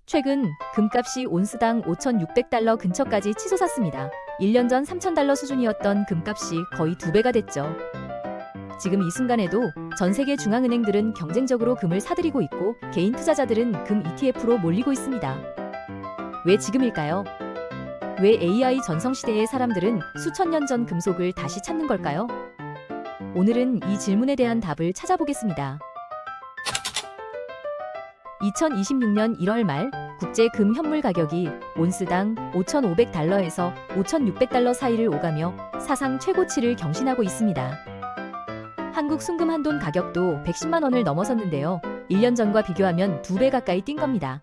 최근 금값이 온스당 5,600달러 근처까지 치솟았습니다. 1년 전 3,000달러 수준이었던 금값이 거의 2배가 됐죠. 지금 이 순간에도 전 세계 중앙은행들은 경쟁적으로 금을 사들이고 있고 개인 투자자들은 금 ETF로 몰리고 있습니다. 왜 지금일까요? 왜 AI 전성시대의 사람들은 수천 년 전 금속을 다시 찾는 걸까요? 오늘은 이 질문에 대한 답을 찾아보겠습니다. 2026년 1월 말 국제 금 현물 가격이 온스당 5,500달러에서 5,600달러 사이를 오가며 사상 최고치를 경신하고 있습니다. 한국 순금 한 돈 가격도 110만 원을 넘어섰는데요. 1년 전과 비교하면 2배 가까이 뛴 겁니다.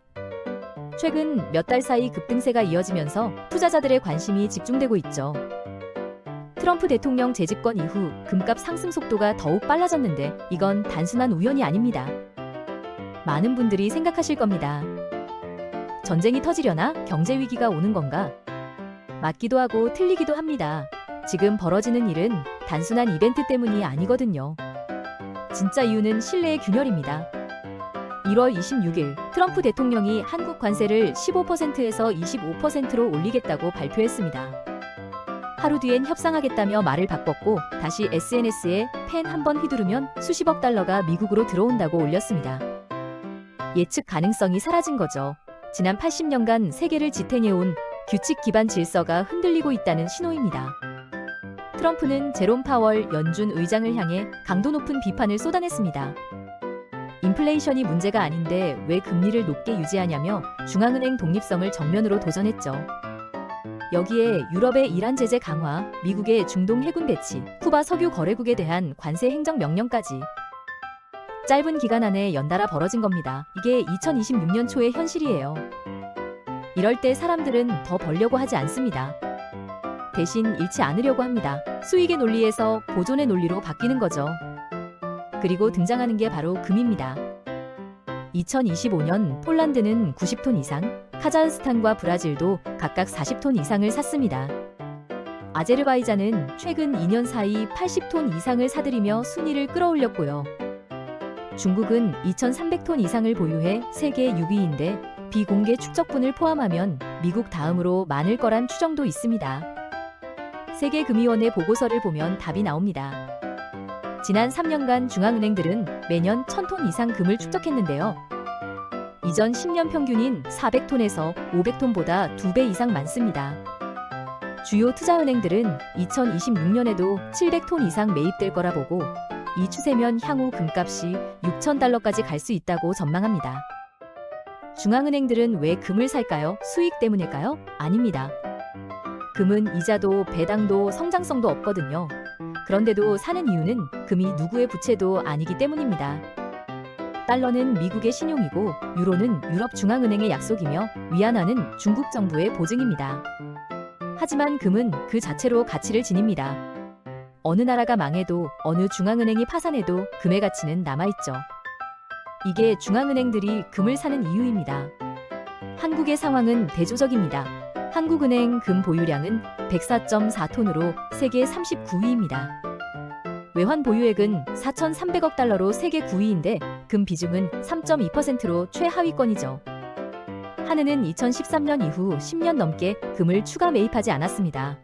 최근 몇 달 사이 급등세가 이어지면서 투자자들의 관심이 집중되고 있죠. 트럼프 대통령 재집권 이후 금값 상승 속도가 더욱 빨라졌는데 이건 단순한 우연이 아닙니다. 많은 분들이 생각하실 겁니다. 전쟁이 터지려나? 경제 위기가 오는 건가? 맞기도 하고 틀리기도 합니다. 지금 벌어지는 일은 단순한 이벤트 때문이 아니거든요. 진짜 이유는 신뢰의 균열입니다. 1월 26일 트럼프 대통령이 한국 관세를 15%에서 25%로 올리겠다고 발표했습니다. 하루 뒤엔 협상하겠다며 말을 바꿨고 다시 SNS에 펜 한 번 휘두르면 수십억 달러가 미국으로 들어온다고 올렸습니다. 예측 가능성이 사라진 거죠. 지난 80년간 세계를 지탱해온 규칙 기반 질서가 흔들리고 있다는 신호입니다. 트럼프는 제롬 파월 연준 의장을 향해 강도 높은 비판을 쏟아냈습니다. 인플레이션이 문제가 아닌데 왜 금리를 높게 유지하냐며 중앙은행 독립성을 정면으로 도전했죠. 여기에 유럽의 이란 제재 강화, 미국의 중동 해군 배치, 쿠바 석유 거래국에 대한 관세 행정 명령까지 짧은 기간 안에 연달아 벌어진 겁니다. 이게 2026년 초의 현실이에요. 이럴 때 사람들은 더 벌려고 하지 않습니다. 대신 잃지 않으려고 합니다. 수익의 논리에서 보존의 논리로 바뀌는 거죠. 그리고 등장하는 게 바로 금입니다. 2025년 폴란드는 90톤 이상, 카자흐스탄과 브라질도 각각 40톤 이상을 샀습니다. 아제르바이잔은 최근 2년 사이 80톤 이상을 사들이며 순위를 끌어올렸고요. 중국은 2,300톤 이상을 보유해 세계 6위인데 비공개 축적분을 포함하면 미국 다음으로 많을 거란 추정도 있습니다. 세계금위원회 보고서를 보면 답이 나옵니다. 지난 3년간 중앙은행들은 매년 1,000톤 이상 금을 축적했는데요. 이전 10년 평균인 400톤에서 500톤보다 2배 이상 많습니다. 주요 투자은행들은 2026년에도 700톤 이상 매입될 거라 보고 이 추세면 향후 금값이 6,000달러까지 갈 수 있다고 전망합니다. 중앙은행들은 왜 금을 살까요? 수익 때문일까요? 아닙니다. 금은 이자도 배당도 성장성도 없거든요. 그런데도 사는 이유는 금이 누구의 부채도 아니기 때문입니다. 달러는 미국의 신용이고 유로는 유럽 중앙은행의 약속이며 위안화는 중국 정부의 보증입니다. 하지만 금은 그 자체로 가치를 지닙니다. 어느 나라가 망해도 어느 중앙은행이 파산해도 금의 가치는 남아있죠. 이게 중앙은행들이 금을 사는 이유입니다. 한국의 상황은 대조적입니다. 한국은행 금 보유량은 104.4톤으로 세계 39위입니다. 외환 보유액은 4,300억 달러로 세계 9위인데 금 비중은 3.2%로 최하위권이죠. 한은은 2013년 이후 10년 넘게 금을 추가 매입하지 않았습니다.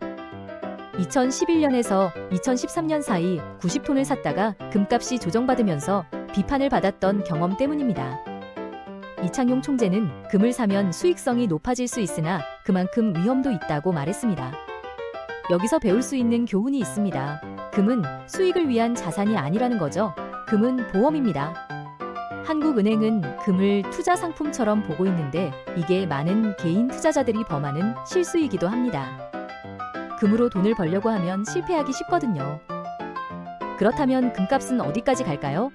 2011년에서 2013년 사이 90톤을 샀다가 금값이 조정받으면서 비판을 받았던 경험 때문입니다. 이창용 총재는 금을 사면 수익성이 높아질 수 있으나 그만큼 위험도 있다고 말했습니다. 여기서 배울 수 있는 교훈이 있습니다. 금은 수익을 위한 자산이 아니라는 거죠. 금은 보험입니다. 한국은행은 금을 투자 상품처럼 보고 있는데 이게 많은 개인 투자자들이 범하는 실수이기도 합니다. 금으로 돈을 벌려고 하면 실패하기 쉽거든요. 그렇다면 금값은 어디까지 갈까요?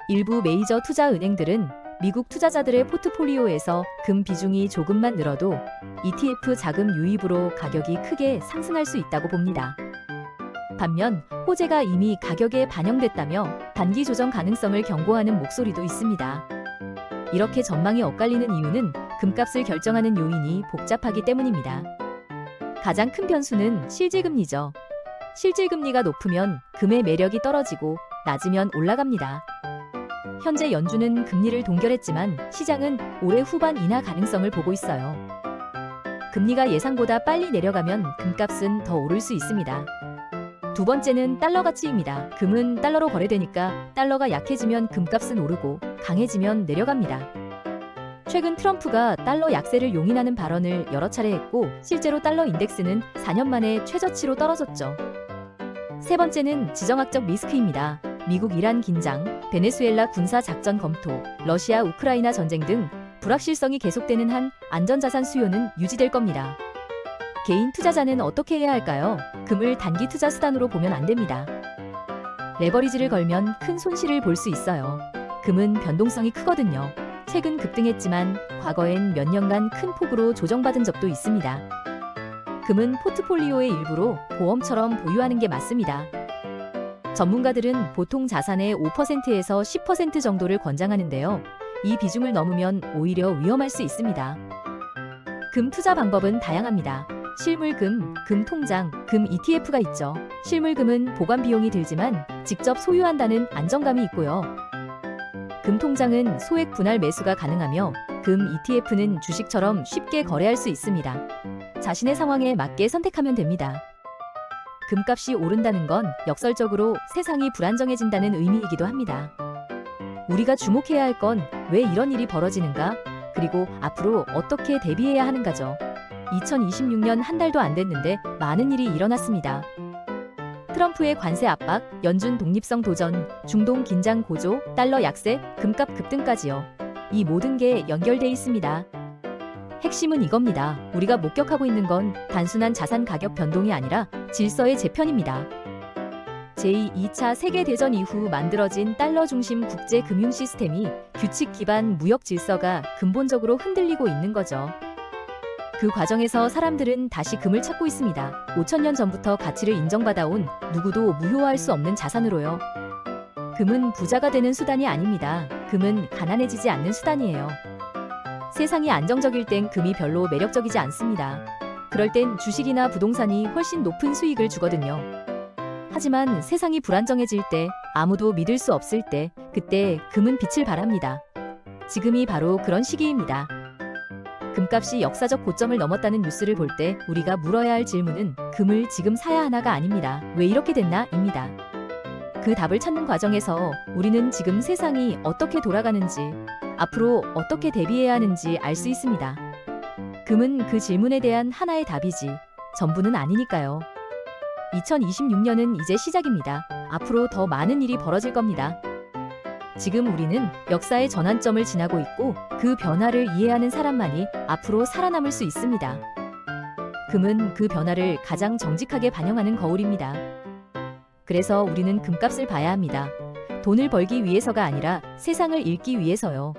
일부 메이저 투자은행들은 미국 투자자들의 포트폴리오에서 금 비중이 조금만 늘어도 ETF 자금 유입으로 가격이 크게 상승할 수 있다고 봅니다. 반면 호재가 이미 가격에 반영됐다며 단기 조정 가능성을 경고하는 목소리도 있습니다. 이렇게 전망이 엇갈리는 이유는 금값을 결정하는 요인이 복잡하기 때문입니다. 가장 큰 변수는 실질금리죠. 실질금리가 높으면 금의 매력이 떨어지고 낮으면 올라갑니다. 현재 연준은 금리를 동결했지만 시장은 올해 후반 인하 가능성을 보고 있어요. 금리가 예상보다 빨리 내려가면 금값은 더 오를 수 있습니다. 두 번째는 달러 가치입니다. 금은 달러로 거래되니까 달러가 약해지면 금값은 오르고 강해지면 내려갑니다. 최근 트럼프가 달러 약세를 용인하는 발언을 여러 차례 했고 실제로 달러 인덱스는 4년 만에 최저치로 떨어졌죠. 세 번째는 지정학적 리스크입니다. 미국 이란 긴장, 베네수엘라 군사 작전 검토, 러시아 우크라이나 전쟁 등 불확실성이 계속되는 한 안전자산 수요는 유지될 겁니다. 개인 투자자는 어떻게 해야 할까요? 금을 단기 투자 수단으로 보면 안 됩니다. 레버리지를 걸면 큰 손실을 볼 수 있어요. 금은 변동성이 크거든요. 최근 급등했지만 과거엔 몇 년간 큰 폭으로 조정받은 적도 있습니다. 금은 포트폴리오의 일부로 보험처럼 보유하는 게 맞습니다. 전문가들은 보통 자산의 5%에서 10% 정도를 권장하는데요. 이 비중을 넘으면 오히려 위험할 수 있습니다. 금 투자 방법은 다양합니다. 실물금, 금 통장, 금 ETF가 있죠. 실물금은 보관 비용이 들지만 직접 소유한다는 안정감이 있고요. 금 통장은 소액 분할 매수가 가능하며 금 ETF는 주식처럼 쉽게 거래할 수 있습니다. 자신의 상황에 맞게 선택하면 됩니다. 금값이 오른다는 건 역설적으로 세상이 불안정해진다는 의미이기도 합니다. 우리가 주목해야 할 건 왜 이런 일이 벌어지는가? 그리고 앞으로 어떻게 대비해야 하는가죠. 2026년 한 달도 안 됐는데 많은 일이 일어났습니다. 트럼프의 관세 압박, 연준 독립성 도전, 중동 긴장 고조, 달러 약세, 금값 급등까지요. 이 모든 게 연결돼 있습니다. 핵심은 이겁니다. 우리가 목격하고 있는 건 단순한 자산 가격 변동이 아니라 질서의 재편입니다. 제2차 세계대전 이후 만들어진 달러 중심 국제 금융 시스템이 규칙 기반 무역 질서가 근본적으로 흔들리고 있는 거죠. 그 과정에서 사람들은 다시 금을 찾고 있습니다. 5,000년 전부터 가치를 인정받아온 누구도 무효화할 수 없는 자산으로요. 금은 부자가 되는 수단이 아닙니다. 금은 가난해지지 않는 수단이에요. 세상이 안정적일 땐 금이 별로 매력적이지 않습니다. 그럴 땐 주식이나 부동산이 훨씬 높은 수익을 주거든요. 하지만 세상이 불안정해질 때, 아무도 믿을 수 없을 때, 그때 금은 빛을 발합니다. 지금이 바로 그런 시기입니다. 금값이 역사적 고점을 넘었다는 뉴스를 볼 때 우리가 물어야 할 질문은 금을 지금 사야 하나가 아닙니다. 왜 이렇게 됐나? 입니다. 그 답을 찾는 과정에서 우리는 지금 세상이 어떻게 돌아가는지, 앞으로 어떻게 대비해야 하는지 알 수 있습니다. 금은 그 질문에 대한 하나의 답이지, 전부는 아니니까요. 2026년은 이제 시작입니다. 앞으로 더 많은 일이 벌어질 겁니다. 지금 우리는 역사의 전환점을 지나고 있고 그 변화를 이해하는 사람만이 앞으로 살아남을 수 있습니다. 금은 그 변화를 가장 정직하게 반영하는 거울입니다. 그래서 우리는 금값을 봐야 합니다. 돈을 벌기 위해서가 아니라 세상을 읽기 위해서요.